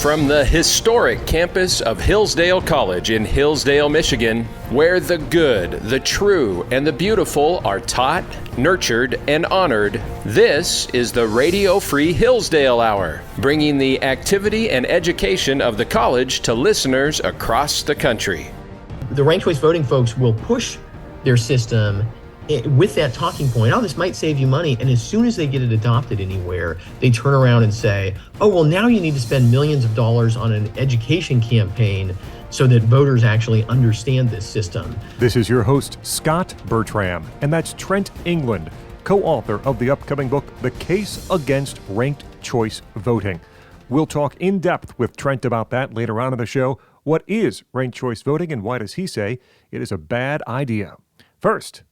From the historic campus of Hillsdale College in Hillsdale, Michigan, where the good, the true, and the beautiful are taught, nurtured, and honored, this is the Radio Free Hillsdale Hour, bringing the activity and education of the college to listeners across the country. The ranked choice voting folks will push their system with that talking point, oh, this might save you money. And as soon as they get it adopted anywhere, they turn around and say, oh, well, now you need to spend millions of dollars on an education campaign so that voters actually understand this system. This is your host, Scot Bertram, and that's Trent England, co-author of the upcoming book, The Case Against Ranked Choice Voting. We'll talk in depth with Trent about that later on in the show. What is ranked choice voting, and why does he say it is a bad idea? First,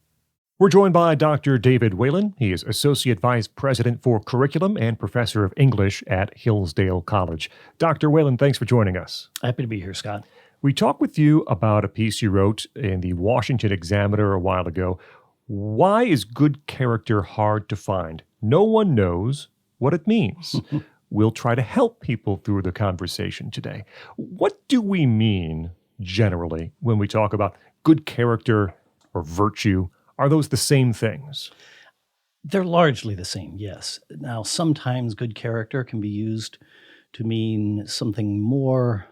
we're joined by Dr. David Whalen. He is Associate Vice President for Curriculum and Professor of English at Hillsdale College. Dr. Whalen, thanks for joining us. Happy to be here, Scott. We talked with you about a piece you wrote in the Washington Examiner a while ago. Why is good character hard to find? No one knows what it means. We'll try to help people through the conversation today. What do we mean generally when we talk about good character or virtue? Are those the same things? They're largely the same, yes. Now, sometimes good character can be used to mean something more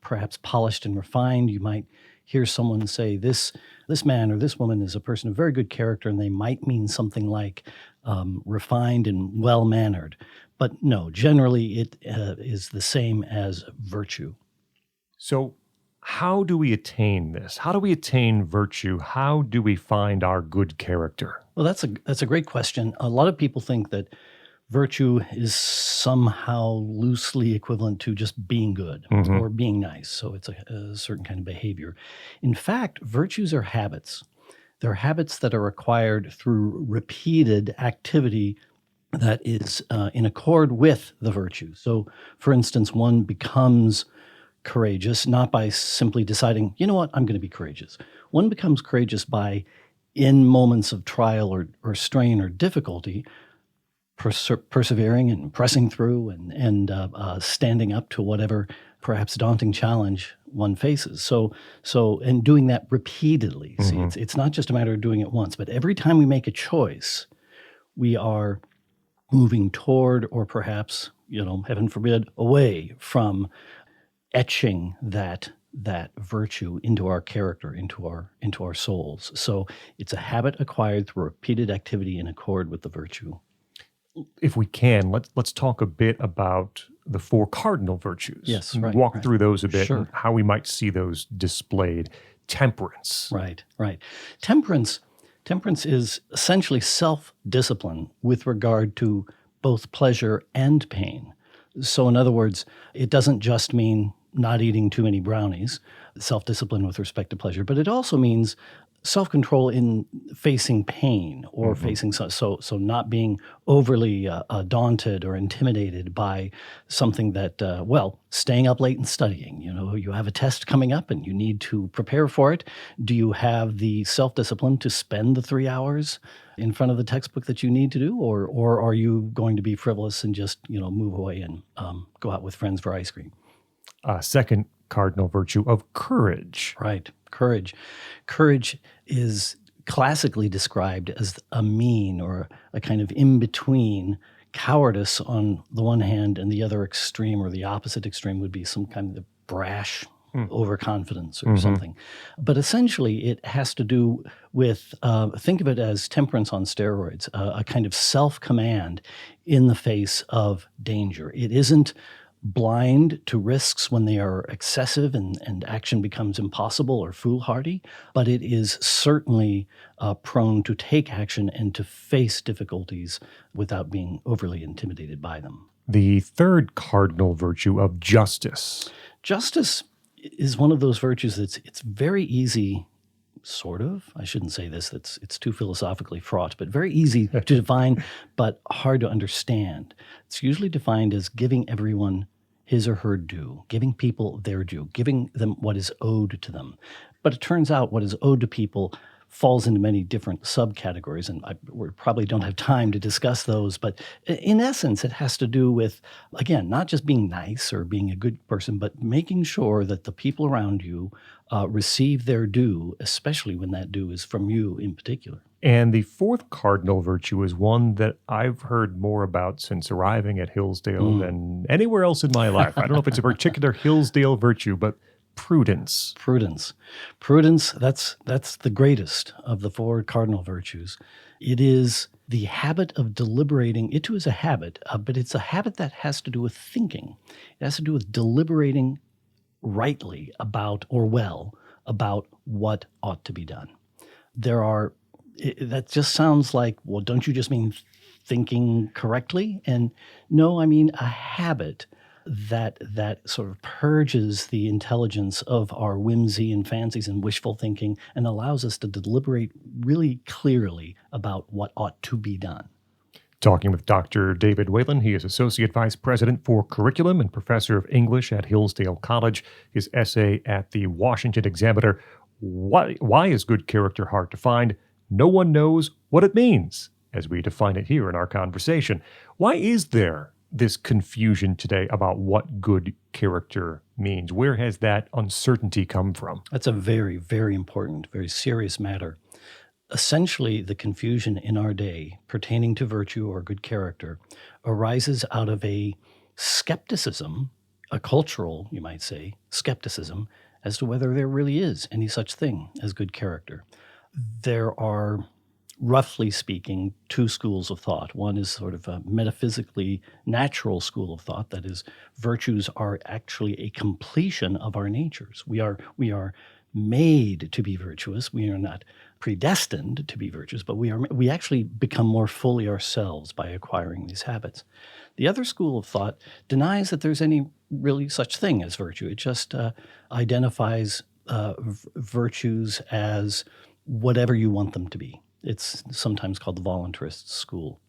perhaps polished and refined. You might hear someone say, this man or this woman is a person of very good character, and they might mean something like refined and well-mannered. But no, generally it is the same as virtue. So how do we attain this? How do we attain virtue? How do we find our good character? Well, that's a great question. A lot of people think that virtue is somehow loosely equivalent to just being good or being nice. So it's a certain kind of behavior. In fact, virtues are habits. They're habits that are acquired through repeated activity that is in accord with the virtue. So, for instance, one becomes courageous, not by simply deciding, you know what, I'm going to be courageous. One becomes courageous by, in moments of trial or strain or difficulty, persevering and pressing through and standing up to whatever perhaps daunting challenge one faces. So and doing that repeatedly. See, it's not just a matter of doing it once, but every time we make a choice, we are moving toward, or perhaps, heaven forbid, away from etching that virtue into our character, into our souls. So it's a habit acquired through repeated activity in accord with the virtue. If we can, let's talk a bit about the four cardinal virtues. Yes, and right. Walk through those a bit, Sure. and how we might see those displayed. Temperance. Right. Temperance is essentially self-discipline with regard to both pleasure and pain. So in other words, it doesn't just mean not eating too many brownies, self-discipline with respect to pleasure, but it also means self-control in facing pain or facing so not being overly daunted or intimidated by something that, staying up late and studying. You have a test coming up and you need to prepare for it. Do you have the self-discipline to spend the 3 hours in front of the textbook that you need to do, or are you going to be frivolous and just move away and go out with friends for ice cream? Second cardinal virtue of courage. Right. Courage. Courage is classically described as a mean or a kind of in-between cowardice on the one hand, and the other extreme or the opposite extreme would be some kind of brash overconfidence or something. But essentially it has to do with, think of it as temperance on steroids, a kind of self-command in the face of danger. It isn't blind to risks when they are excessive and action becomes impossible or foolhardy, but it is certainly prone to take action and to face difficulties without being overly intimidated by them. The third cardinal virtue of justice. Justice is one of those virtues it's very easy, sort of. I shouldn't say this, it's too philosophically fraught, but very easy to define, but hard to understand. It's usually defined as giving everyone his or her due, giving people their due, giving them what is owed to them. But it turns out what is owed to people falls into many different subcategories, and we probably don't have time to discuss those. But in essence, it has to do with, again, not just being nice or being a good person, but making sure that the people around you receive their due, especially when that due is from you in particular. And the fourth cardinal virtue is one that I've heard more about since arriving at Hillsdale than anywhere else in my life. I don't know if it's a particular Hillsdale virtue, but prudence. Prudence, that's the greatest of the four cardinal virtues. It is the habit of deliberating. It too is a habit, but it's a habit that has to do with thinking. It has to do with deliberating rightly about what ought to be done. That just sounds like, well, don't you just mean thinking correctly? And no, I mean a habit that sort of purges the intelligence of our whimsy and fancies and wishful thinking and allows us to deliberate really clearly about what ought to be done. Talking with Dr. David Whalen. He is Associate Vice President for Curriculum and Professor of English at Hillsdale College. His essay at the Washington Examiner, Why is Good Character Hard to Find? No one knows what it means, as we define it here in our conversation. Why is there this confusion today about what good character means? Where has that uncertainty come from? That's a very, very important, very serious matter. Essentially, the confusion in our day pertaining to virtue or good character arises out of a skepticism, a cultural, you might say, skepticism, as to whether there really is any such thing as good character. There are, roughly speaking, two schools of thought. One is sort of a metaphysically natural school of thought. That is, virtues are actually a completion of our natures. We are made to be virtuous. We are not predestined to be virtuous, but we actually become more fully ourselves by acquiring these habits. The other school of thought denies that there's any really such thing as virtue. It just identifies virtues as whatever you want them to be. It's sometimes called the voluntarist school.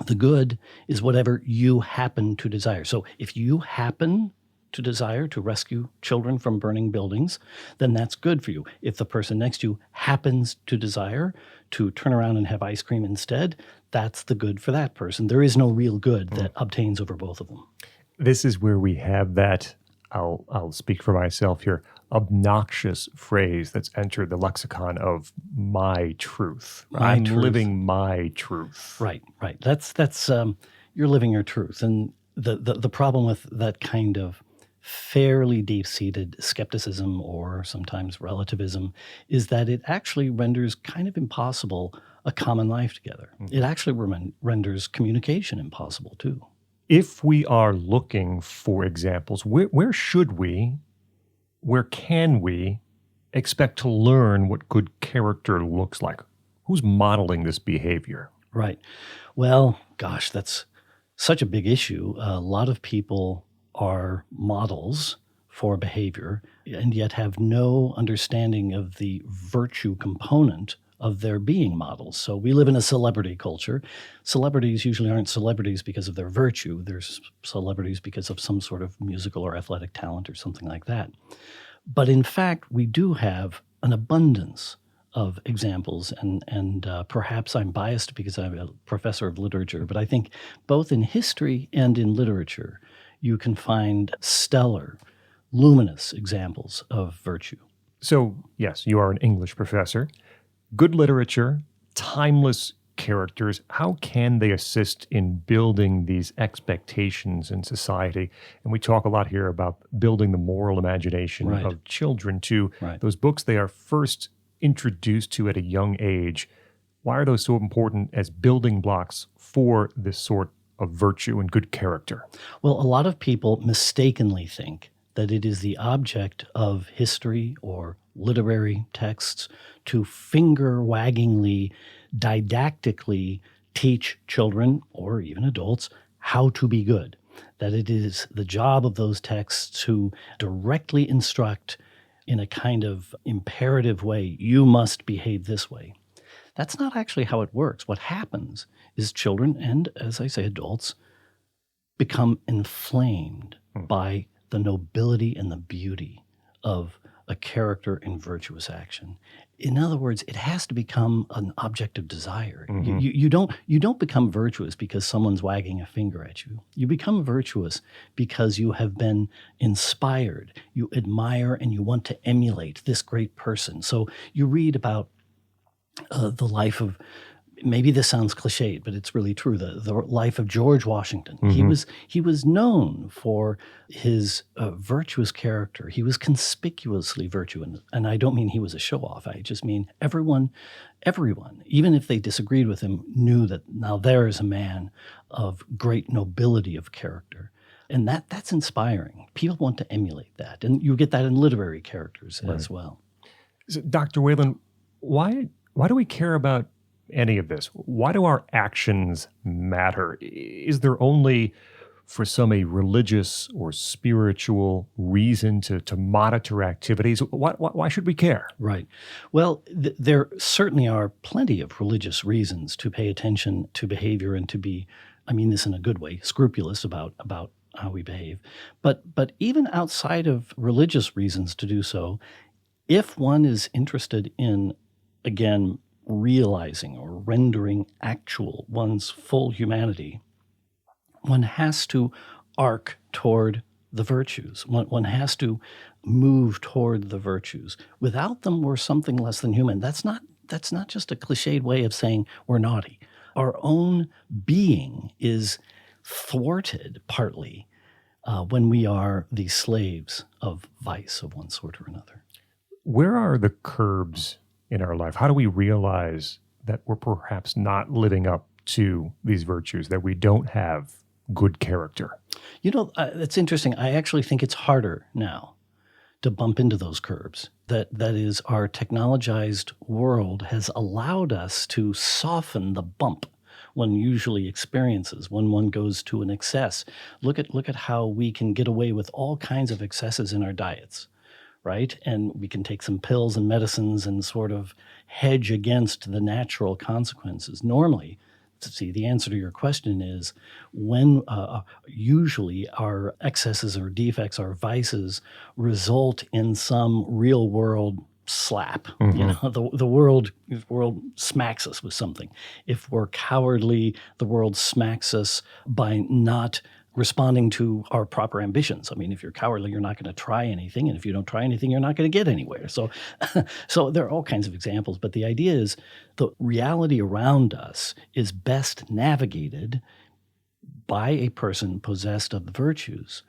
The good is whatever you happen to desire. So if you happen to desire to rescue children from burning buildings, then that's good for you. If the person next to you happens to desire to turn around and have ice cream instead, that's the good for that person. There is no real good that obtains over both of them. This is where we have that, I'll speak for myself here, obnoxious phrase that's entered the lexicon of my truth. I'm living my truth. Right. That's you're living your truth. And the problem with that kind of fairly deep-seated skepticism or sometimes relativism is that it actually renders kind of impossible a common life together. It actually renders communication impossible too. If we are looking for examples, where can we expect to learn what good character looks like? Who's modeling this behavior? Right. Well, gosh, that's such a big issue. A lot of people are models for behavior and yet have no understanding of the virtue component of their being models. So we live in a celebrity culture. Celebrities usually aren't celebrities because of their virtue. They're celebrities because of some sort of musical or athletic talent or something like that. But in fact, we do have an abundance of examples, and perhaps I'm biased because I'm a professor of literature, but I think both in history and in literature, you can find stellar, luminous examples of virtue. So, yes, you are an English professor. Good literature, timeless characters, how can they assist in building these expectations in society? And we talk a lot here about building the moral imagination of children too. Right. Those books they are first introduced to at a young age. Why are those so important as building blocks for this sort of virtue and good character? Well, a lot of people mistakenly think that it is the object of history or literary texts to finger-waggingly, didactically teach children or even adults how to be good, that it is the job of those texts to directly instruct in a kind of imperative way, you must behave this way. That's not actually how it works. What happens is children and, as I say, adults become inflamed by the nobility and the beauty of a character in virtuous action. In other words, it has to become an object of desire. Mm-hmm. You don't become virtuous because someone's wagging a finger at you. You become virtuous because you have been inspired. You admire and you want to emulate this great person. So you read about the life of, maybe this sounds cliched, but it's really true, the life of George Washington. Mm-hmm. He was known for his virtuous character. He was conspicuously virtuous. And I don't mean he was a show-off. I just mean everyone, even if they disagreed with him, knew that now there is a man of great nobility of character. And that's inspiring. People want to emulate that. And you get that in literary characters as well. So, Dr. Whalen, why do we care about any of this? Why do our actions matter? Is there only, for some, a religious or spiritual reason to monitor activities? Why should we care? Right. Well, there certainly are plenty of religious reasons to pay attention to behavior and to be, I mean this in a good way, scrupulous about how we behave. But even outside of religious reasons to do so, if one is interested in, again, realizing or rendering actual one's full humanity, one has to arc toward the virtues. One has to move toward the virtues. Without them, we're something less than human. That's not just a cliched way of saying we're naughty. Our own being is thwarted partly when we are the slaves of vice of one sort or another. Where are the curbs in our life? How do we realize that we're perhaps not living up to these virtues, that we don't have good character? You know, it's interesting. I actually think it's harder now to bump into those curbs. That is, our technologized world has allowed us to soften the bump one usually experiences when one goes to an excess. Look at how we can get away with all kinds of excesses in our diets, right? And we can take some pills and medicines and sort of hedge against the natural consequences. Normally, see, the answer to your question is when usually our excesses or defects, our vices, result in some real world slap. Mm-hmm. You know, the world smacks us with something. If we're cowardly, the world smacks us by not responding to our proper ambitions. I mean, if you're cowardly, you're not going to try anything. And if you don't try anything, you're not going to get anywhere. So there are all kinds of examples. But the idea is the reality around us is best navigated by a person possessed of the virtues.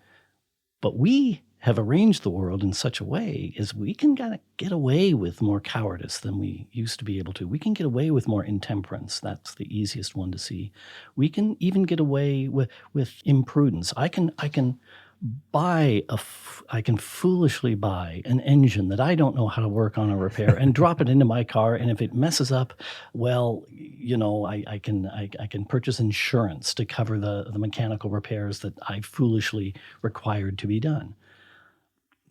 But we have arranged the world in such a way as we can kind of get away with more cowardice than we used to be able to. We can get away with more intemperance. That's the easiest one to see. We can even get away with imprudence. I can foolishly buy an engine that I don't know how to work on or repair and drop it into my car. And if it messes up, well, you know, I can purchase insurance to cover the mechanical repairs that I foolishly required to be done.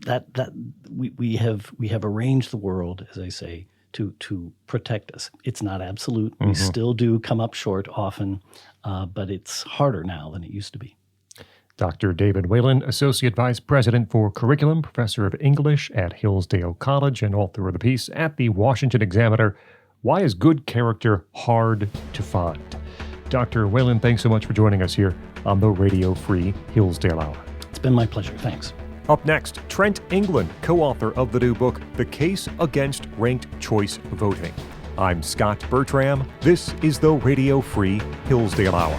That we have arranged the world, as I say, to protect us. It's not absolute. Mm-hmm. We still do come up short often, but it's harder now than it used to be. Dr. David Whalen, Associate Vice President for Curriculum, Professor of English at Hillsdale College, and author of the piece at the Washington Examiner, Why is Good Character Hard to Find? Dr. Whalen, thanks so much for joining us here on the Radio Free Hillsdale Hour. It's been my pleasure. Thanks. Up next, Trent England, co-author of the new book, The Case Against Ranked Choice Voting. I'm Scot Bertram. This is the Radio Free Hillsdale Hour.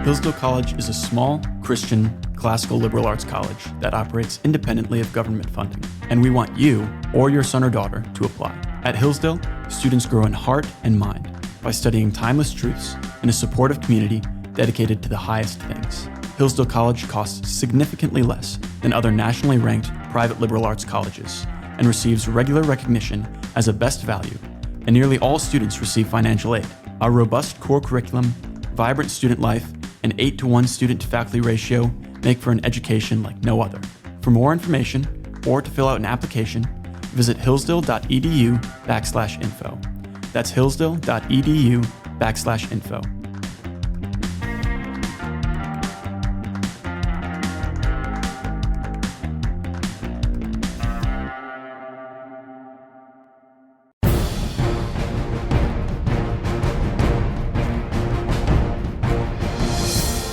Hillsdale College is a small, Christian, classical liberal arts college that operates independently of government funding, and we want you or your son or daughter to apply. At Hillsdale, students grow in heart and mind by studying timeless truths in a supportive community dedicated to the highest things. Hillsdale College costs significantly less than other nationally ranked private liberal arts colleges and receives regular recognition as a best value, and nearly all students receive financial aid. Our robust core curriculum, vibrant student life, and 8-to-1 student-to-faculty ratio make for an education like no other. For more information or to fill out an application, visit hillsdale.edu/info. That's hillsdale.edu/info.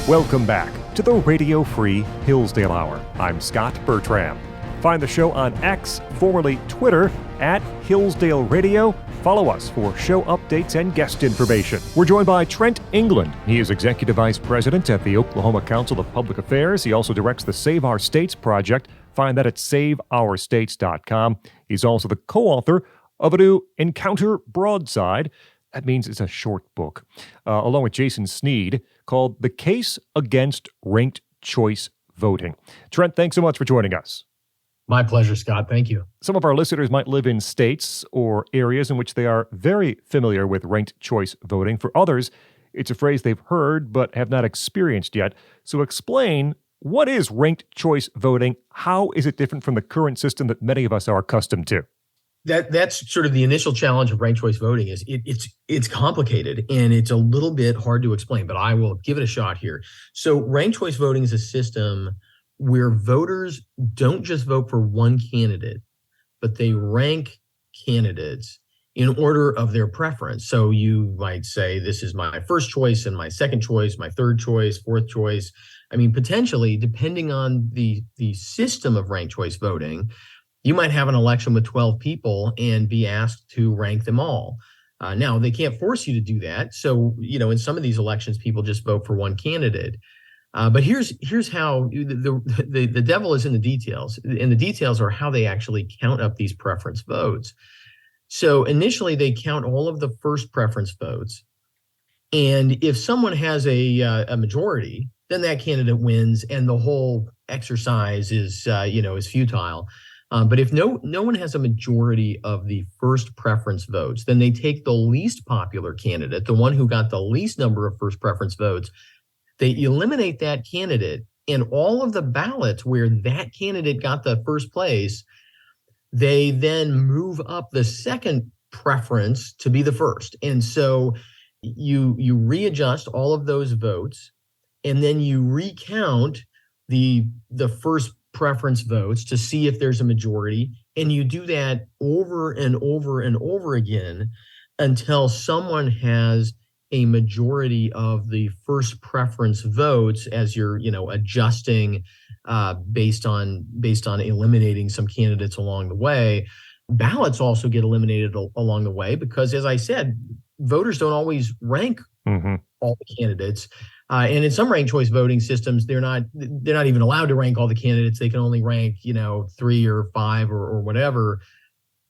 Welcome back to the Radio Free Hillsdale Hour. I'm Scot Bertram. Find the show on X, formerly Twitter, at Hillsdale Radio. Follow us for show updates and guest information. We're joined by Trent England. He is Executive Vice President at the Oklahoma Council of Public Affairs. He also directs the Save Our States project. Find that at saveourstates.com. He's also the co-author of a new Encounter broadside. That means it's a short book, along with Jason Sneed, called The Case Against Ranked Choice Voting. Trent, thanks so much for joining us. My pleasure, Scott. Thank you. Some of our listeners might live in states or areas in which they are very familiar with ranked choice voting. For others, it's a phrase they've heard but have not experienced yet. So explain, what is ranked choice voting? How is it different from the current system that many of us are accustomed to? That's sort of the initial challenge of ranked choice voting. Is it's complicated and it's a little bit hard to explain, but I will give it a shot here. So ranked choice voting is a system where voters don't just vote for one candidate, but they rank candidates in order of their preference. So you might say, this is my first choice and my second choice, my third choice, fourth choice. I mean, potentially, depending on the system of ranked choice voting, you might have an election with 12 people and be asked to rank them all. Now, they can't force you to do that. So, in some of these elections, people just vote for one candidate. But here's how the devil is in the details. And the details are how they actually count up these preference votes. So initially, they count all of the first preference votes. And if someone has a majority, then that candidate wins and the whole exercise is futile. But if no one has a majority of the first preference votes, then they take the least popular candidate, the one who got the least number of first preference votes. They eliminate that candidate, and all of the ballots where that candidate got the first place, they then move up the second preference to be the first. And so you readjust all of those votes, and then you recount the first preference votes to see if there's a majority. And you do that over and over and over again until someone has a majority of the first preference votes as you're, adjusting based on eliminating some candidates along the way. Ballots also get eliminated along the way because, as I said, voters don't always rank all the candidates. And in some ranked choice voting systems, they're not even allowed to rank all the candidates. They can only rank, 3 or 5 or whatever.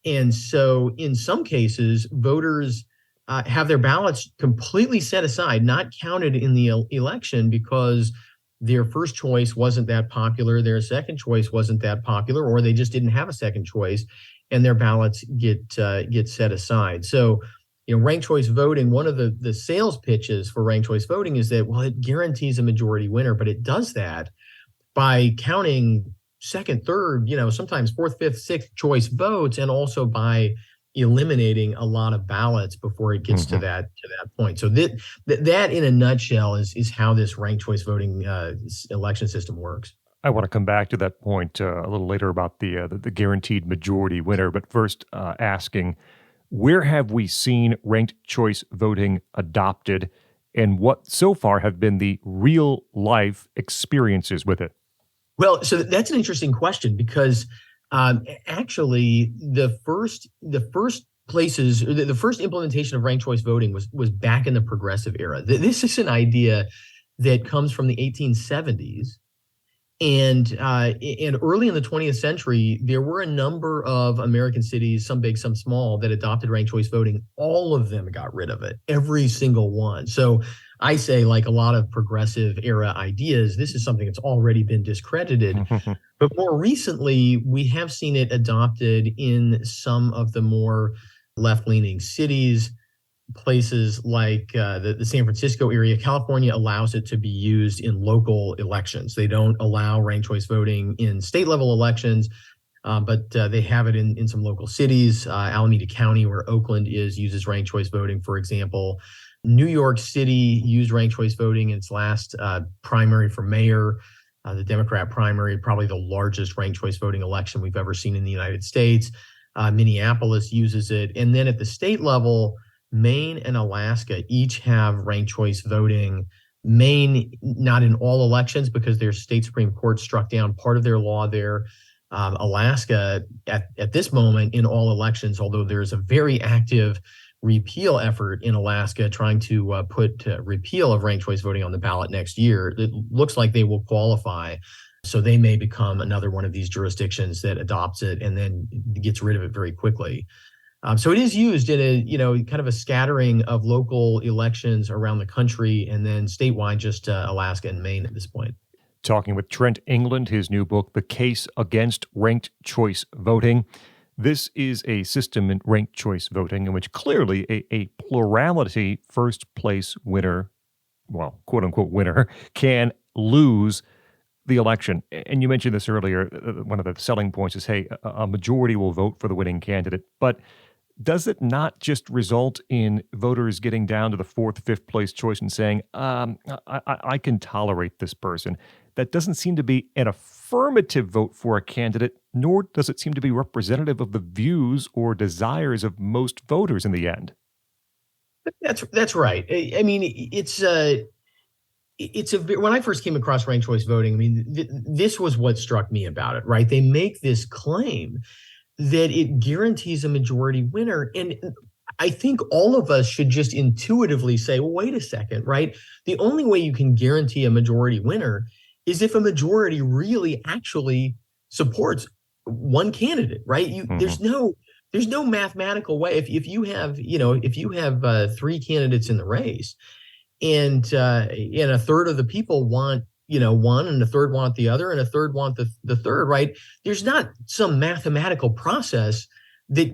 And so in some cases, voters have their ballots completely set aside, not counted in the election because their first choice wasn't that popular, their second choice wasn't that popular, or they just didn't have a second choice, and their ballots get set aside. So, ranked choice voting, one of the sales pitches for ranked choice voting is that, well, it guarantees a majority winner, but it does that by counting second, third, sometimes fourth, fifth, sixth choice votes, and also by eliminating a lot of ballots before it gets to that point. So that in a nutshell is how this ranked choice voting election system works. I want to come back to that point a little later about the guaranteed majority winner, but first asking, where have we seen ranked choice voting adopted, and what so far have been the real life experiences with it? Well, so that's an interesting question because actually the first places, the first implementation of ranked choice voting was back in the progressive era. This is an idea that comes from the 1870s. And early in the 20th century, there were a number of American cities, some big, some small, that adopted ranked choice voting. All of them got rid of it, every single one. So I say, like a lot of progressive era ideas, this is something that's already been discredited. But more recently, we have seen it adopted in some of the more left-leaning cities, places like the San Francisco area. California allows it to be used in local elections. They don't allow ranked choice voting in state level elections. but they have it in some local cities. Alameda County, where Oakland is, uses ranked choice voting, for example. New York City used ranked choice voting in its last primary for mayor, the Democrat primary, probably the largest ranked choice voting election we've ever seen in the United States. Minneapolis uses it. And then at the state level, Maine and Alaska each have ranked choice voting. Maine, not in all elections because their state Supreme Court struck down part of their law there. Alaska, at this moment, in all elections, although there's a very active repeal effort in Alaska trying to put repeal of ranked choice voting on the ballot next year, it looks like they will qualify. So they may become another one of these jurisdictions that adopts it and then gets rid of it very quickly. So it is used in a, kind of a scattering of local elections around the country, and then statewide, just Alaska and Maine at this point. Talking with Trent England, his new book, The Case Against Ranked Choice Voting. This is a system in ranked choice voting in which clearly a plurality first place winner, well, quote unquote winner, can lose the election. And you mentioned this earlier. One of the selling points is, hey, a majority will vote for the winning candidate. But does it not just result in voters getting down to the fourth, fifth place choice and saying, I can tolerate this person? That doesn't seem to be an affirmative vote for a candidate, nor does it seem to be representative of the views or desires of most voters in the end. That's right. I mean, when I first came across ranked choice voting, I mean, this was what struck me about it, right? They make this claim that it guarantees a majority winner. And I think all of us should just intuitively say, well, wait a second, right? The only way you can guarantee a majority winner is if a majority really actually supports one candidate, right? There's no mathematical way. If you have three candidates in the race, and a third of the people want one, and a third want the other, and a third want the third, right? There's not some mathematical process that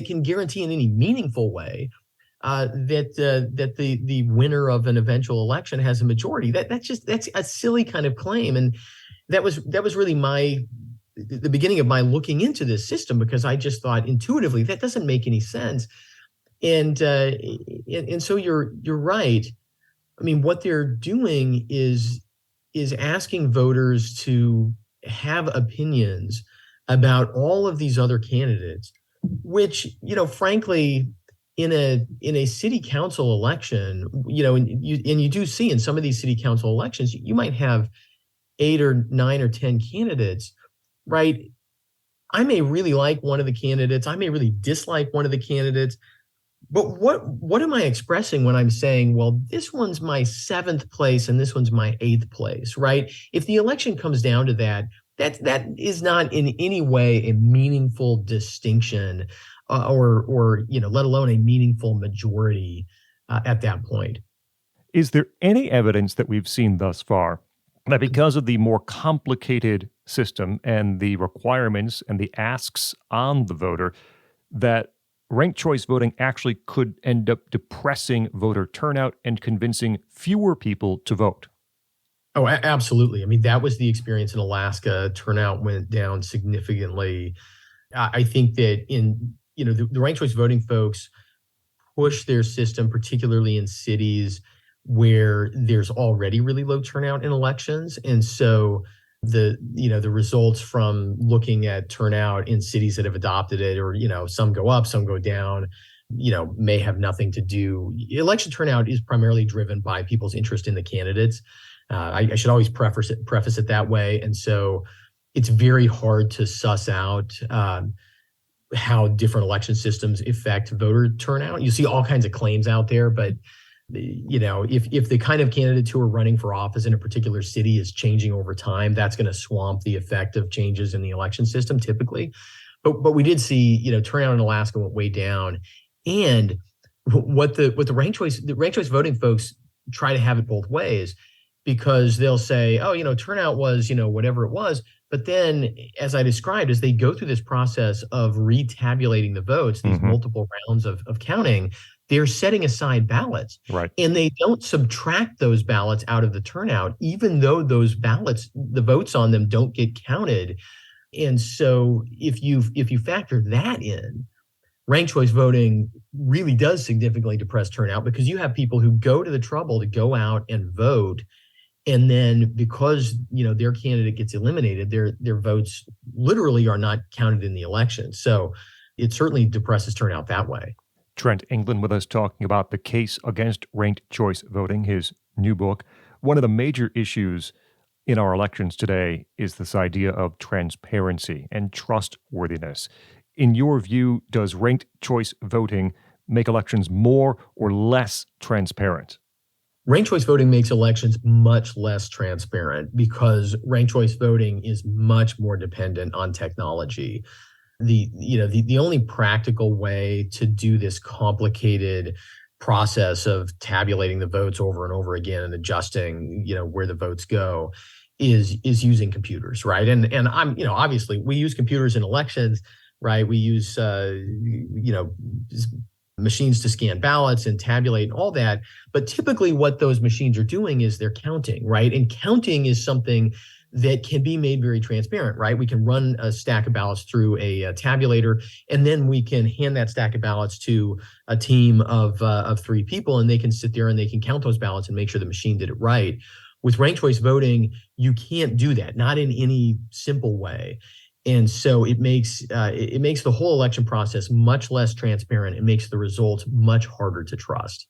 can guarantee in any meaningful way that the winner of an eventual election has a majority. That's a silly kind of claim, and that was really the beginning of my looking into this system, because I just thought intuitively that doesn't make any sense, and so you're right. I mean, what they're doing is asking voters to have opinions about all of these other candidates, which, frankly, in a city council election, and you do see in some of these city council elections, you might have 8 or 9 or 10 candidates, right? I may really like one of the candidates. I may really dislike one of the candidates. But what am I expressing when I'm saying, well, this one's my 7th place and this one's my 8th place, right? If the election comes down to that is not in any way a meaningful distinction, or let alone a meaningful majority at that point. Is there any evidence that we've seen thus far that because of the more complicated system and the requirements and the asks on the voter, that ranked choice voting actually could end up depressing voter turnout and convincing fewer people to vote? Oh, absolutely. I mean, that was the experience in Alaska. Turnout went down significantly. I think that the ranked choice voting folks push their system, particularly in cities where there's already really low turnout in elections. And so the results from looking at turnout in cities that have adopted it, or, some go up, some go down, may have nothing to do. Election turnout is primarily driven by people's interest in the candidates. I should always preface it that way. And so it's very hard to suss out how different election systems affect voter turnout. You see all kinds of claims out there, but if the kind of candidates who are running for office in a particular city is changing over time, that's going to swamp the effect of changes in the election system typically. But we did see, turnout in Alaska went way down. And what the ranked choice voting folks try to have it both ways, because they'll say, oh, turnout was, whatever it was. But then, as I described, as they go through this process of retabulating the votes, these multiple rounds of counting, they're setting aside ballots. Right. And they don't subtract those ballots out of the turnout, even though those ballots, the votes on them don't get counted. And so if you factor that in, ranked choice voting really does significantly depress turnout, because you have people who go to the trouble to go out and vote, and then because their candidate gets eliminated, their votes literally are not counted in the election. So it certainly depresses turnout that way. Trent England with us talking about The Case Against Ranked Choice Voting, his new book. One of the major issues in our elections today is this idea of transparency and trustworthiness. In your view, does ranked choice voting make elections more or less transparent? Ranked choice voting makes elections much less transparent because ranked choice voting is much more dependent on technology. The only practical way to do this complicated process of tabulating the votes over and over again and adjusting, where the votes go is using computers, right? And I'm, obviously we use computers in elections, right? We use, machines to scan ballots and tabulate and all that. But typically what those machines are doing is they're counting, right? And counting is something that can be made very transparent, right? We can run a stack of ballots through a tabulator, and then we can hand that stack of ballots to a team of 3 people, and they can sit there and they can count those ballots and make sure the machine did it right. With ranked choice voting, you can't do that, not in any simple way. And so it makes the whole election process much less transparent. It makes the results much harder to trust.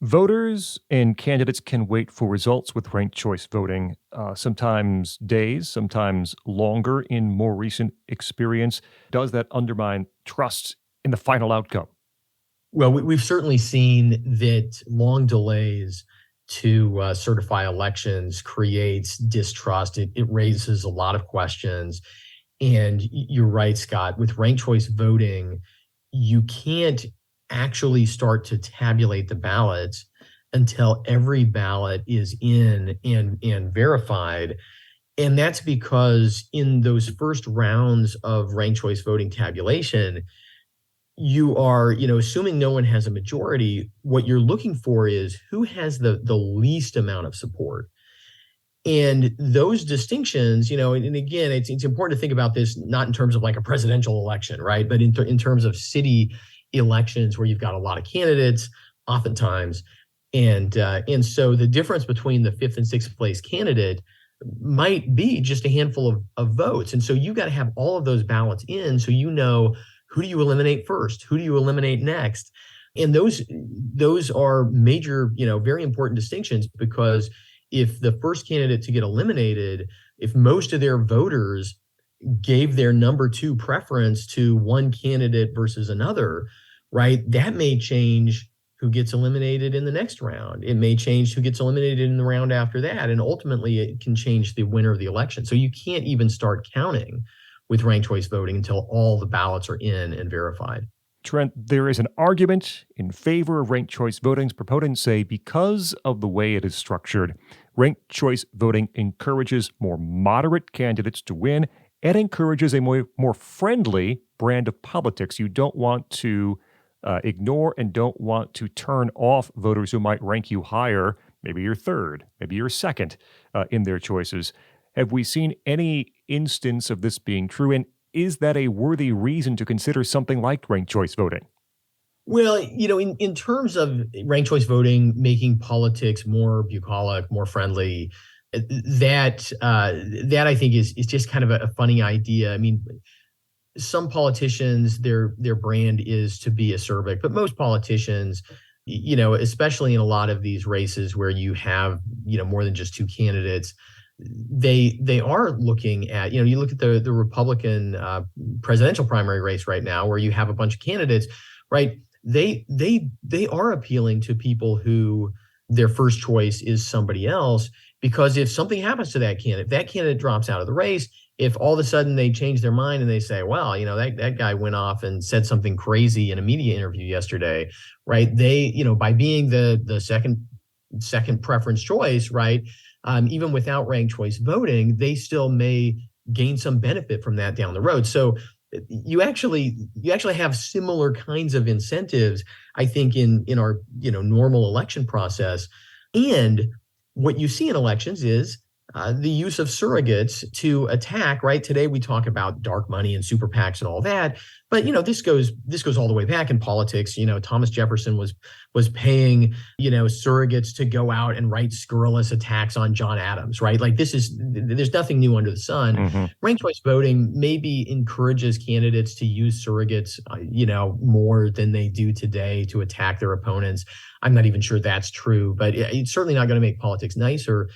Voters and candidates can wait for results with ranked choice voting, sometimes days, sometimes longer in more recent experience. Does that undermine trust in the final outcome? Well, we've certainly seen that long delays to certify elections creates distrust. It raises a lot of questions. And you're right, Scott, with ranked choice voting, you can't actually start to tabulate the ballots until every ballot is in and verified. And that's because in those first rounds of ranked choice voting tabulation, you are, assuming no one has a majority, what you're looking for is who has the least amount of support. And those distinctions, and again, it's important to think about this not in terms of like a presidential election, right? But in terms of city elections where you've got a lot of candidates, oftentimes. And so the difference between the 5th and 6th place candidate might be just a handful of votes. And so you got to have all of those ballots in so who do you eliminate first? Who do you eliminate next? And those are major, very important distinctions, because if the first candidate to get eliminated, if most of their voters gave their number 2 preference to one candidate versus another, right, that may change who gets eliminated in the next round. It may change who gets eliminated in the round after that. And ultimately, it can change the winner of the election. So you can't even start counting with ranked choice voting until all the ballots are in and verified. Trent, there is an argument in favor of ranked choice voting. Proponents say because of the way it is structured, ranked choice voting encourages more moderate candidates to win and encourages a more friendly brand of politics. You don't want to ignore and don't want to turn off voters who might rank you higher, maybe you're third, maybe you're second in their choices. Have we seen any instance of this being true? And is that a worthy reason to consider something like ranked choice voting? Well, in terms of ranked choice voting making politics more bucolic, more friendly, that I think is just kind of a funny idea. I mean, some politicians, their brand is to be acerbic, but most politicians, especially in a lot of these races where you have, more than just 2 candidates, they are looking at, you look at the Republican presidential primary race right now, where you have a bunch of candidates, right? They are appealing to people who their first choice is somebody else, because if something happens to that candidate, if that candidate drops out of the race, if all of a sudden they change their mind and they say, well, that guy went off and said something crazy in a media interview yesterday, right? They, by being the second preference choice, right? Even without ranked choice voting, they still may gain some benefit from that down the road. So you actually have similar kinds of incentives, I think, in our normal election process. And what you see in elections is the use of surrogates to attack, right? Today we talk about dark money and super PACs and all that, but this goes all the way back in politics. Thomas Jefferson was paying, surrogates to go out and write scurrilous attacks on John Adams, right? Like there's nothing new under the sun. Mm-hmm. Ranked choice voting maybe encourages candidates to use surrogates, more than they do today to attack their opponents. I'm not even sure that's true, but it's certainly not going to make politics nicer.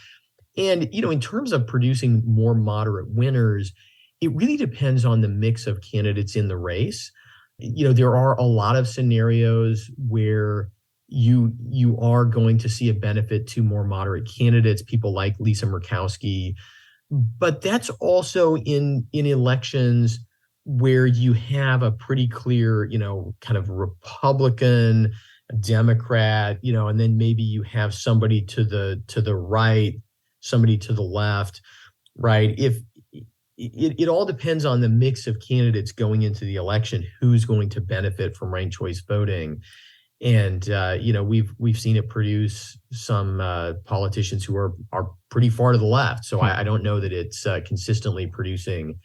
And, in terms of producing more moderate winners, it really depends on the mix of candidates in the race. There are a lot of scenarios where you are going to see a benefit to more moderate candidates, people like Lisa Murkowski. But that's also in elections where you have a pretty clear, kind of Republican, Democrat, and then maybe you have somebody to the right, somebody to the left, right? If it all depends on the mix of candidates going into the election, who's going to benefit from ranked choice voting. And we've seen it produce some politicians who are pretty far to the left. So I don't know that it's consistently producing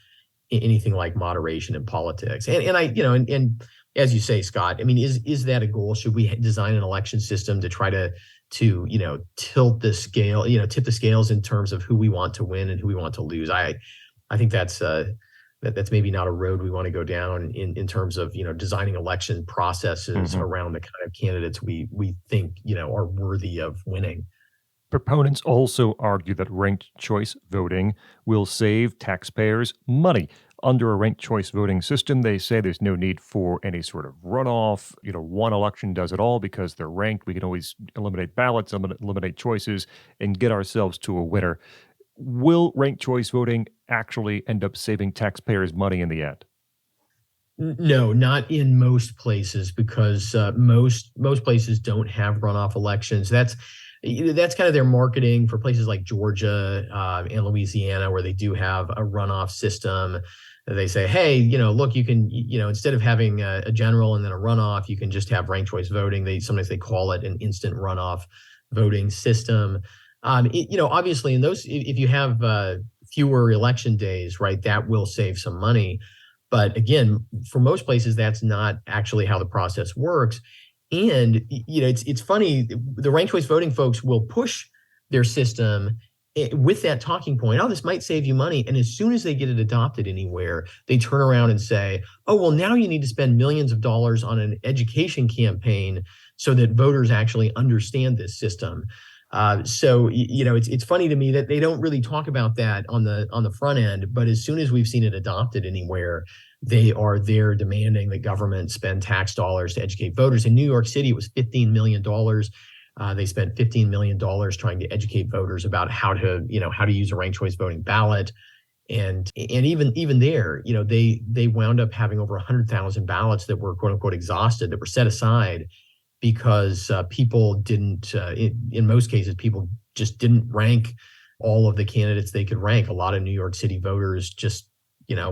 anything like moderation in politics. And as you say, Scott, I mean, is that a goal? Should we design an election system to try to tilt the scale, tip the scales in terms of who we want to win and who we want to lose? I think that's maybe not a road we want to go down in terms of designing election processes around the kind of candidates we think are worthy of winning. Proponents also argue that ranked choice voting will save taxpayers money. Under a ranked choice voting system, they say there's no need for any sort of runoff. One election does it all because they're ranked. We can always eliminate ballots, eliminate choices, and get ourselves to a winner. Will ranked choice voting actually end up saving taxpayers money in the end? No, not in most places, because most places don't have runoff elections. That's kind of their marketing for places like Georgia and Louisiana, where they do have a runoff system. They say, hey, look, you can, instead of having a general and then a runoff, you can just have ranked choice voting. Sometimes they call it an instant runoff voting system. Obviously, in those, if you have fewer election days, right, that will save some money. But again, for most places, that's not actually how the process works. And it's funny, the ranked choice voting folks will push their system with that talking point. Oh, this might save you money. And as soon as they get it adopted anywhere, they turn around and say, oh, well, now you need to spend millions of dollars on an education campaign so that voters actually understand this system. So it's funny to me that they don't really talk about that on the front end, but as soon as we've seen it adopted anywhere, they are there demanding that government spend tax dollars to educate voters. In New York City, it was $15 million. They spent $15 million trying to educate voters about how to use a ranked choice voting ballot. And even there, they wound up having over 100,000 ballots that were quote unquote exhausted, that were set aside because people didn't, in most cases, people just didn't rank all of the candidates they could rank. A lot of New York City voters just,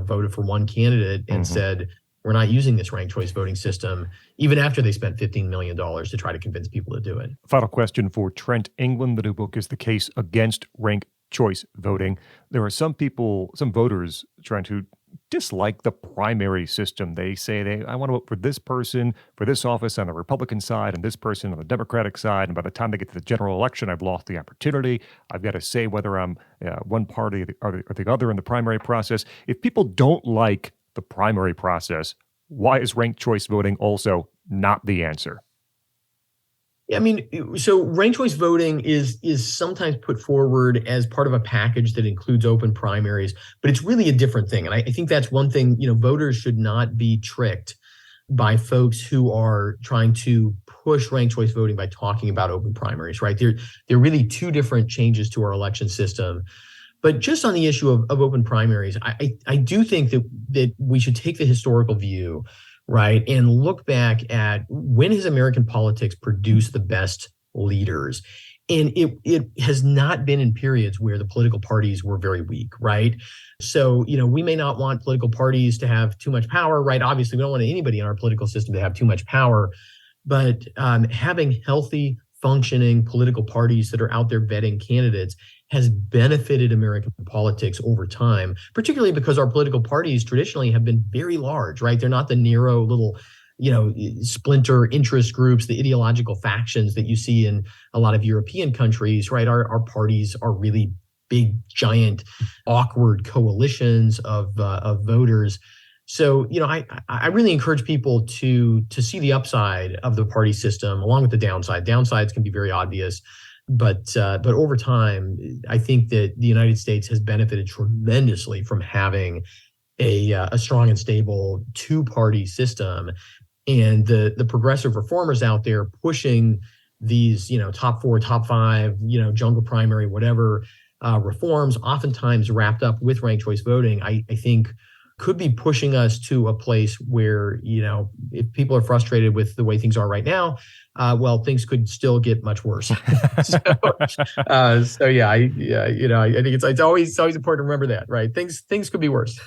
voted for one candidate and said, we're not using this ranked choice voting system, even after they spent $15 million to try to convince people to do it. Final question for Trent England. The new book is The Case Against Ranked Choice Voting. There are some voters, Trent, who dislike the primary system. They say I want to vote for this person for this office on the Republican side and this person on the Democratic side. And by the time they get to the general election, I've lost the opportunity. I've got to say whether I'm one party or the other in the primary process. If people don't like the primary process, why is ranked choice voting also not the answer? I mean, so ranked choice voting is sometimes put forward as part of a package that includes open primaries, but it's really a different thing. And I think that's one thing, voters should not be tricked by folks who are trying to push ranked choice voting by talking about open primaries, right? They're really two different changes to our election system. But just on the issue of open primaries, I do think that we should take the historical view, right, and look back at when has American politics produced the best leaders. And it has not been in periods where the political parties were very weak, right? So, we may not want political parties to have too much power, right? Obviously, we don't want anybody in our political system to have too much power, but having healthy, functioning political parties that are out there vetting candidates has benefited American politics over time, particularly because our political parties traditionally have been very large, right? They're not the narrow little, splinter interest groups, the ideological factions that you see in a lot of European countries, right? Our parties are really big, giant, awkward coalitions of voters. So, I really encourage people to see the upside of the party system along with the downside. Downsides can be very obvious, but over time, I think that the United States has benefited tremendously from having a strong and stable two-party system, and the progressive reformers out there pushing these, top 4, top 5, jungle primary, whatever reforms, oftentimes wrapped up with ranked choice voting. I think could be pushing us to a place where, if people are frustrated with the way things are right now, things could still get much worse. I think it's always important to remember that, right? Things could be worse.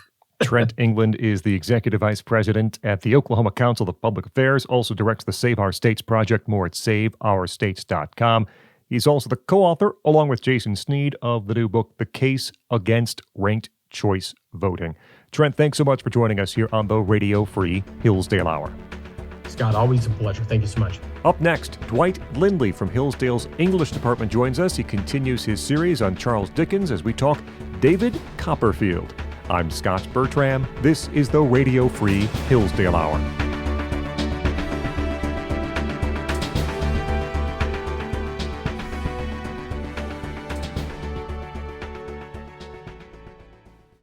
Trent England is the Executive Vice President at the Oklahoma Council of Public Affairs, also directs the Save Our States Project, more at saveourstates.com. He's also the co-author, along with Jason Sneed, of the new book, The Case Against Ranked Choice Voting. Trent, thanks so much for joining us here on the Radio Free Hillsdale Hour. Scott, always a pleasure. Thank you so much. Up next, Dwight Lindley from Hillsdale's English department joins us. He continues his series on Charles Dickens as we talk David Copperfield. I'm Scot Bertram. This is the Radio Free Hillsdale Hour.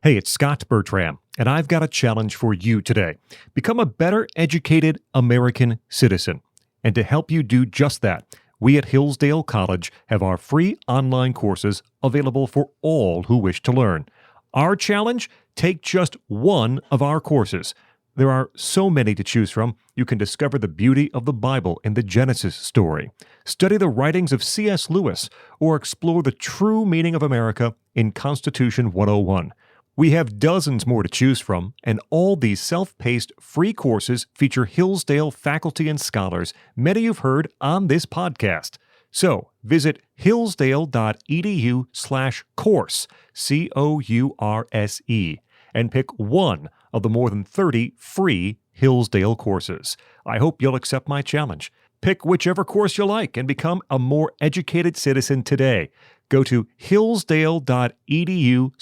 Hey, it's Scot Bertram, and I've got a challenge for you today. Become a better educated American citizen. And to help you do just that, we at Hillsdale College have our free online courses available for all who wish to learn. Our challenge? Take just one of our courses. There are so many to choose from. You can discover the beauty of the Bible and the Genesis story, study the writings of C.S. Lewis, or explore the true meaning of America in Constitution 101. We have dozens more to choose from, and all these self-paced free courses feature Hillsdale faculty and scholars, many you've heard on this podcast. So visit hillsdale.edu/course, COURSE, and pick one of the more than 30 free Hillsdale courses. I hope you'll accept my challenge. Pick whichever course you like and become a more educated citizen today. Go to hillsdale.edu/course,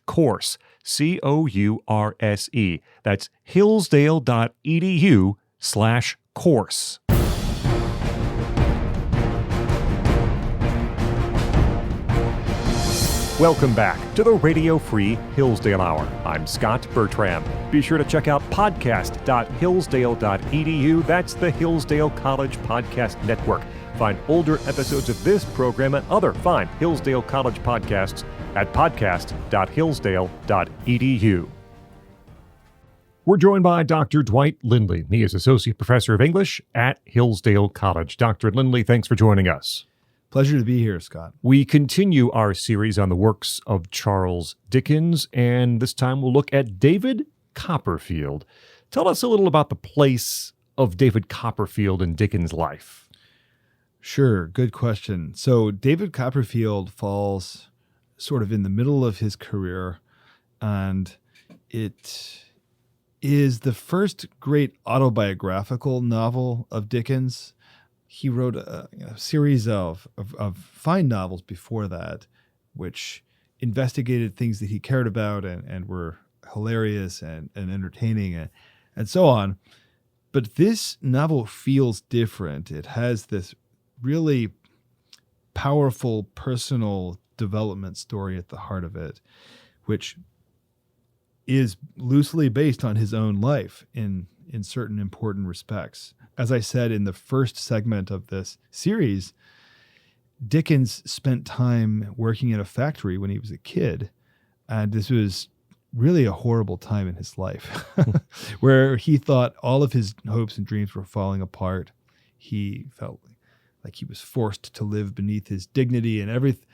COURSE. That's hillsdale.edu/course. Welcome back to the Radio Free Hillsdale Hour. I'm Scot Bertram. Be sure to check out podcast.hillsdale.edu. That's the Hillsdale College Podcast Network. Find older episodes of this program and other fine Hillsdale College podcasts at podcast.hillsdale.edu. We're joined by Dr. Dwight Lindley. He is Associate Professor of English at Hillsdale College. Dr. Lindley, thanks for joining us. Pleasure to be here, Scott. We continue our series on the works of Charles Dickens, and this time we'll look at David Copperfield. Tell us a little about the place of David Copperfield in Dickens' life. Sure, good question. So David Copperfield falls sort of in the middle of his career, and it is the first great autobiographical novel of Dickens. He wrote a series of fine novels before that, which investigated things that he cared about and were hilarious and entertaining and so on. But this novel feels different. It has this really powerful personal development story at the heart of it, which is loosely based on his own life in certain important respects. As I said in the first segment of this series, Dickens spent time working in a factory when he was a kid, and this was really a horrible time in his life where he thought all of his hopes and dreams were falling apart. He felt like he was forced to live beneath his dignity and everything.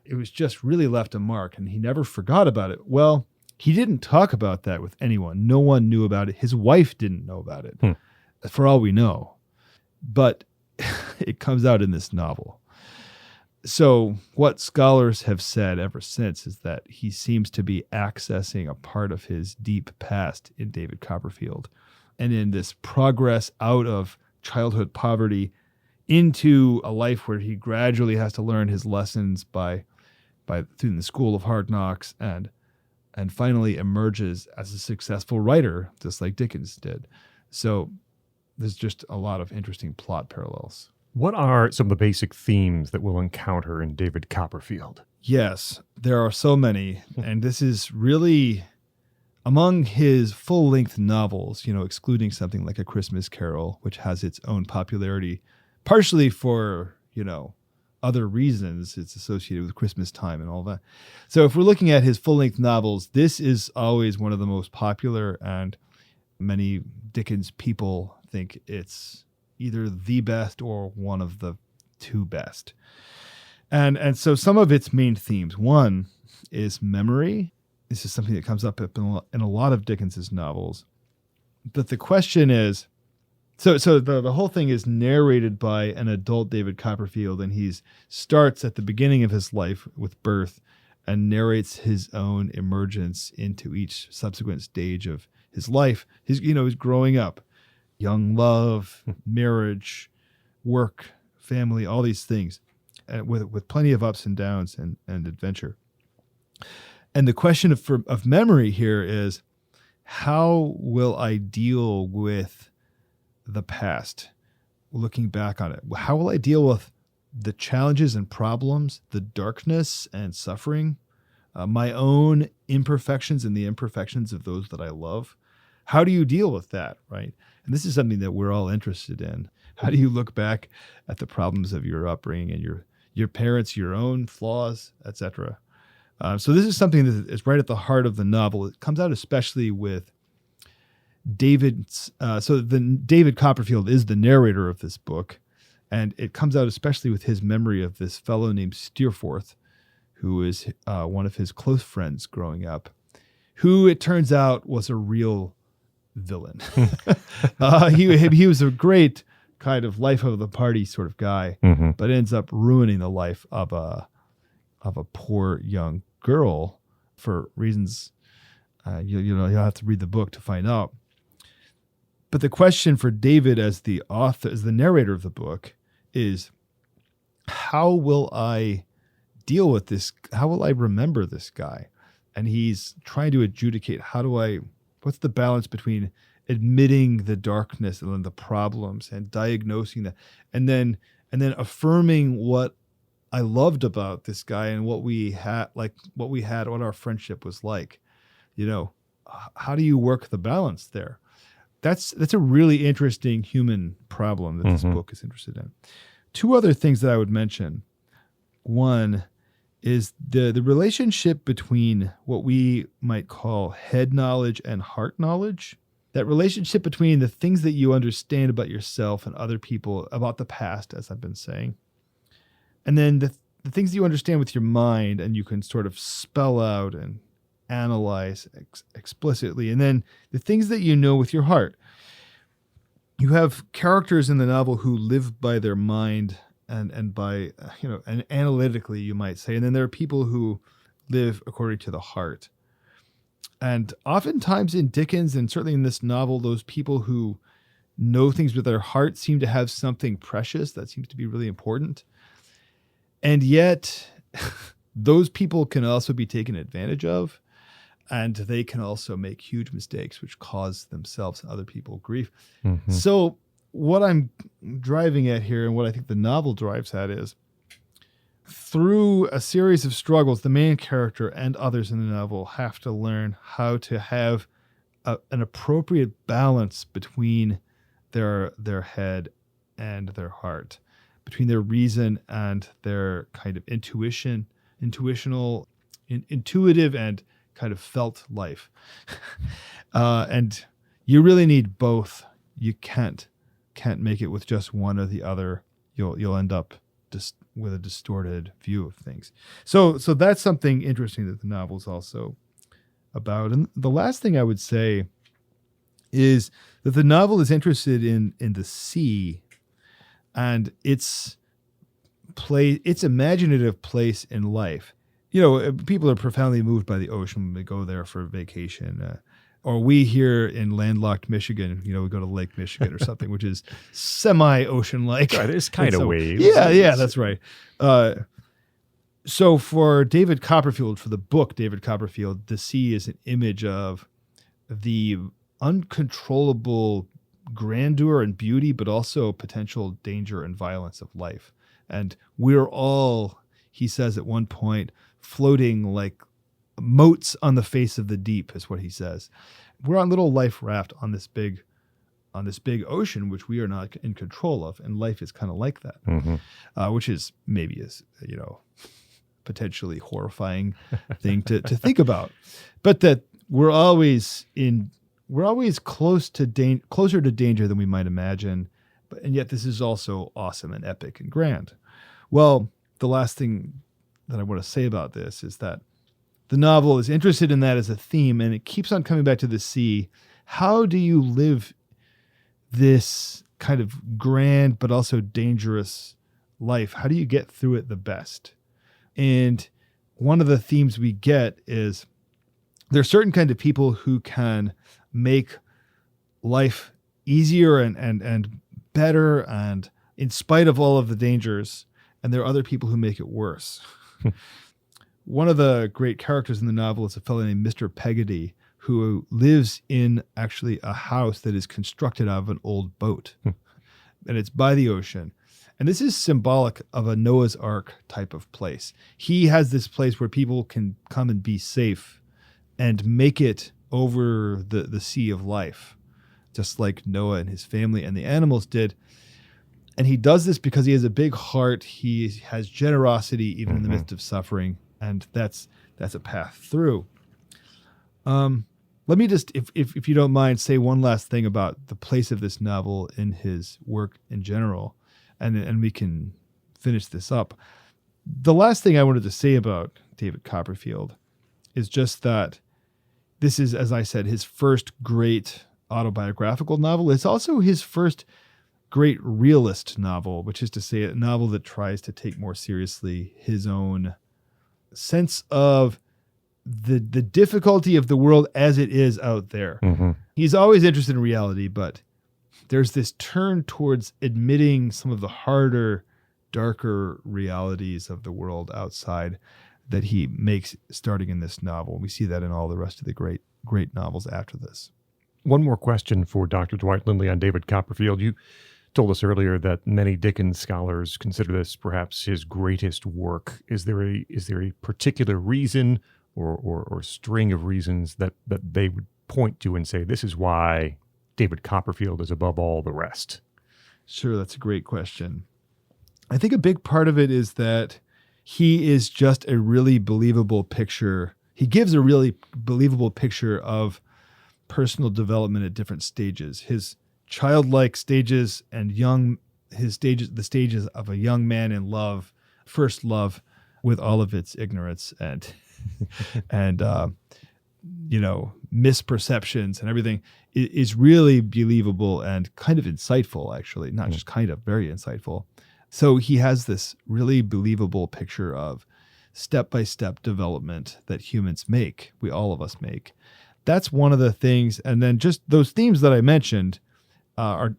It was just really left a mark, and he never forgot about it. Well, he didn't talk about that with anyone. No one knew about it. His wife didn't know about it, for all we know. But it comes out in this novel. So what scholars have said ever since is that he seems to be accessing a part of his deep past in David Copperfield. And in this progress out of childhood poverty into a life where he gradually has to learn his lessons by through the school of hard knocks and finally emerges as a successful writer, just like Dickens did. So there's just a lot of interesting plot parallels. What are some of the basic themes that we'll encounter in David Copperfield? Yes, there are so many. And this is really among his full-length novels, excluding something like A Christmas Carol, which has its own popularity, partially for, other reasons. It's associated with Christmas time and all that. So if we're looking at his full-length novels, this is always one of the most popular, and many Dickens people think it's either the best or one of the two best. And so some of its main themes. One is memory. This is something that comes up in a lot of Dickens's novels. But the question is, so the whole thing is narrated by an adult David Copperfield, and he starts at the beginning of his life with birth and narrates his own emergence into each subsequent stage of his life. He's growing up, young love, marriage, work, family, all these things, and with plenty of ups and downs and adventure. And the question of memory here is, how will I deal with the past, looking back on it? How will I deal with the challenges and problems, the darkness and suffering, my own imperfections and the imperfections of those that I love? How do you deal with that, right? And this is something that we're all interested in. How do you look back at the problems of your upbringing and your parents, your own flaws, etc.? So this is something that is right at the heart of the novel. It comes out especially with David's. David Copperfield is the narrator of this book, and it comes out especially with his memory of this fellow named Steerforth, who is one of his close friends growing up, who it turns out was a real villain. He was a great kind of life of the party sort of guy, but ends up ruining the life of a poor young girl for reasons you'll have to read the book to find out. But the question for David as the author, as the narrator of the book, is how will I deal with this? How will I remember this guy? And he's trying to adjudicate what's the balance between admitting the darkness and the problems and diagnosing that, and then affirming what I loved about this guy and what our friendship was like. How do you work the balance there? That's a really interesting human problem that this book is interested in. Two other things that I would mention. One is the relationship between what we might call head knowledge and heart knowledge. That relationship between the things that you understand about yourself and other people, about the past, as I've been saying, and then the things that you understand with your mind and you can sort of spell out and analyze explicitly, and then the things that you know with your heart. You have characters in the novel who live by their mind and by, and analytically, you might say, and then there are people who live according to the heart. And oftentimes in Dickens, and certainly in this novel, those people who know things with their heart seem to have something precious that seems to be really important. And yet those people can also be taken advantage of, and they can also make huge mistakes which cause themselves and other people grief. So what I'm driving at here, and what I think the novel drives at, is through a series of struggles, the main character and others in the novel have to learn how to have an appropriate balance between their head and their heart, between their reason and their kind of intuitive and kind of felt life. And you really need both. You can't make it with just one or the other. You'll end up just with a distorted view of things. So that's something interesting that the novel's also about. And the last thing I would say is that the novel is interested in the sea and its its imaginative place in life. You know, people are profoundly moved by the ocean when they go there for vacation. Or we here in landlocked Michigan, you know, we go to Lake Michigan or something, which is semi-ocean-like. Right, there's kind of waves. Yeah, that's right. So for David Copperfield, for the book David Copperfield, the sea is an image of the uncontrollable grandeur and beauty, but also potential danger and violence of life. And we're all, he says at one point, floating like motes on the face of the deep, is what he says. We're on little life raft on this big ocean, which we are not in control of, and life is kind of like that, which is maybe you know, potentially horrifying thing to think about, but that we're always closer to danger than we might imagine, and yet this is also awesome and epic and grand. Well, the last thing that I want to say about this is that the novel is interested in that as a theme, and it keeps on coming back to the sea. How do you live this kind of grand but also dangerous life? How do you get through it the best? And one of the themes we get is there are certain kind of people who can make life easier and better and in spite of all of the dangers, and there are other people who make it worse. One of the great characters in the novel is a fellow named Mr. Peggotty, who lives in actually a house that is constructed out of an old boat. And it's by the ocean. And this is symbolic of a Noah's Ark type of place. He has this place where people can come and be safe and make it over the sea of life, just like Noah and his family and the animals did. And he does this because he has a big heart. He has generosity even in the midst of suffering. And that's a path through. Let me just, if you don't mind, say one last thing about the place of this novel in his work in general, and we can finish this up. The last thing I wanted to say about David Copperfield is just that this is, as I said, his first great autobiographical novel. It's also his first great realist novel, which is to say a novel that tries to take more seriously his own sense of the difficulty of the world as it is out there. He's always interested in reality, but there's this turn towards admitting some of the harder, darker realities of the world outside that he makes starting in this novel. We see that in all the rest of the great novels after this. One more question for Dr. Dwight Lindley on David Copperfield. You told us earlier that many Dickens scholars consider this perhaps his greatest work. Is there a particular reason or string of reasons that they would point to and say, this is why David Copperfield is above all the rest? Sure, that's a great question. I think a big part of it is that he is just a really believable picture. He gives a really believable picture of personal development at different stages. His childlike stages and the stages of a young man in love, first love, with all of its ignorance and misperceptions and everything, is really believable and kind of insightful, actually. Not just kind of, very insightful. So he has this really believable picture of step-by-step development that humans make, all of us make. That's one of the things. And then just those themes that I mentioned are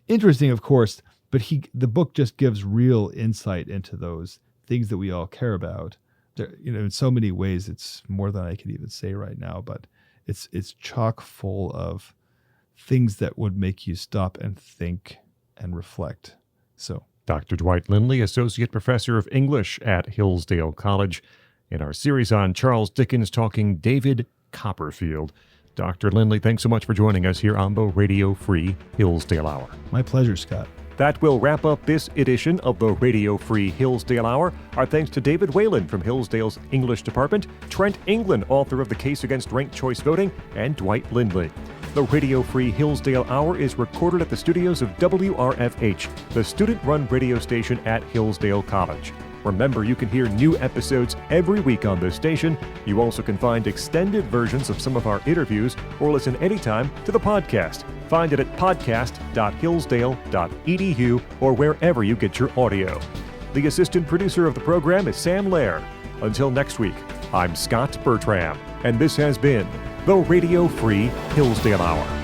interesting, of course, but the book just gives real insight into those things that we all care about. There, in so many ways, it's more than I could even say right now, but it's chock full of things that would make you stop and think and reflect. So, Dr. Dwight Lindley, Associate Professor of English at Hillsdale College, in our series on Charles Dickens talking David Copperfield. Dr. Lindley, thanks so much for joining us here on the Radio Free Hillsdale Hour. My pleasure, Scott. That will wrap up this edition of the Radio Free Hillsdale Hour. Our thanks to David Whalen from Hillsdale's English Department, Trent England, author of The Case Against Ranked Choice Voting, and Dwight Lindley. The Radio Free Hillsdale Hour is recorded at the studios of WRFH, the student-run radio station at Hillsdale College. Remember, you can hear new episodes every week on this station. You also can find extended versions of some of our interviews or listen anytime to the podcast. Find it at podcast.hillsdale.edu or wherever you get your audio. The assistant producer of the program is Sam Laird. Until next week, I'm Scot Bertram, and this has been the Radio Free Hillsdale Hour.